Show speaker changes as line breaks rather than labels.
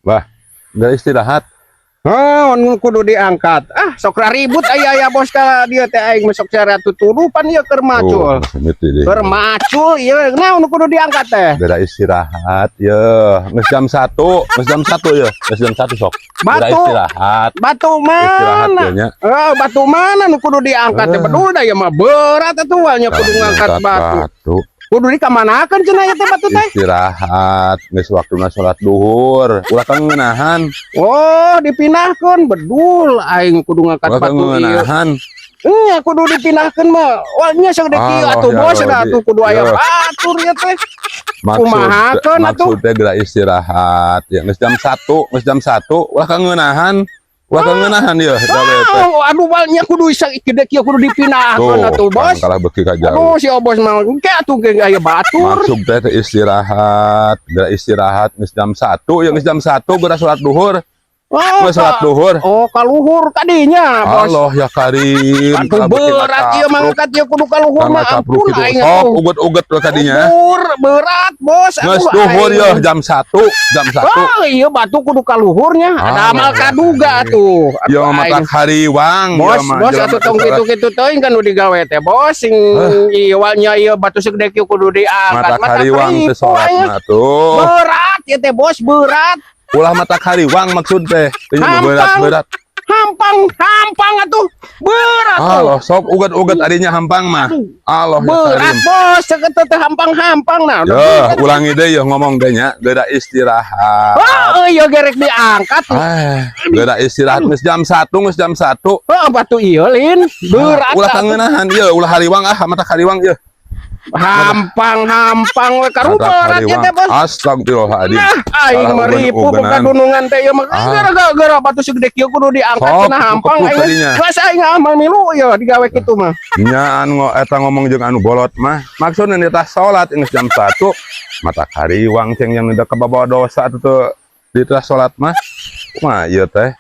Wah, nggak istirahat.
Kudu diangkat. Sok ribut aya bos ka dia teh aing masuk cara tuturupan ieu keur macul. Keur macul ieu naon kudu diangkat teh.
Beda istirahat ya. Geus jam 1, geus jam 1 ya. Geus jam 1 sok. Beda istirahat.
Batu mana? Batu mana nu kudu diangkat teh bedul da ya mah berat atuh nya kudu ngangkat batu. Kudu dikamanakeun cenah teh batu teh?
Istirahat, geus waktuna salat duhur. Ulah kangenahan.
Oh, dipindahkeun bedul aing kudu ngangkat batu ieu. Nya kudu dipindahkeun mah. Wah nya sagede kieu atuh bos da atuh kudu aya batur nya teh. Kumahakeun atuh?
Maksud teh geura istirahat. Ya geus jam 1, geus jam 1 ulah kangenahan. Wah kangenahan ya.
Aduh balnya kudu gede kieu kudu dipindahkeun atuh bos.
Kalah beki ka jauh.
Aduh si bos mah engke atuh ge aya batur.
Maksud teh istirahat, geura istirahat geus jam 1 ya geus jam 1 geura salat duhur. Salat duhur.
Oh, kaluhur kadinya, bos.
Allah ya karim.
Atuh berat ieu mangkat ieu kudu kaluhur mah ampun aing atuh.
Uget-uget we kadinya.
Berat, bos.
Geus duhur ya jam 1, jam 1.
Oh, ieu batu kudu kaluhurnya. Ada amal kaduga tuh.
Ya mata hariwang.
Bos atuh tong kitu-kitu teuing kan nu digawe teh, bos. Sing ieu nya ieu batu segede kieu kudu diangkat.
Mata hariwang teh salatna tuh.
Berat ieu teh, bos, berat.
Ulah mata hariwang maksud teh. Berat.
Hampang atuh berat.
Allah sok uget-uget adinya hampang mah. Allah
berat bos sakeutu teh hampang nah.
Ya ulangi deh ya ngomong deh nya geura istirahat.
Oh iya gerek diangkat.
Geura istirahat geus jam 1 geus jam 1.
Batu ieu lin berat.
Ulah kangenahan ieu ulah hariwang mata hariwang ieu.
Hampang we karuberat ya teh bos.
Astagfirullahaladzim.
Aing maripu buka gunungan teh ieu mah gara-gara batu segede kieu kudu diangkat cenah hampang aing. Geus aing amal milu ya digawe kitu mah.
Nya anu eta ngomong jeung anu bolot mah. Maksudna eta salat geus jam 1 mata hariwang ceng yang udah kebawa dosa atuh di salat mah. Mah ieu teh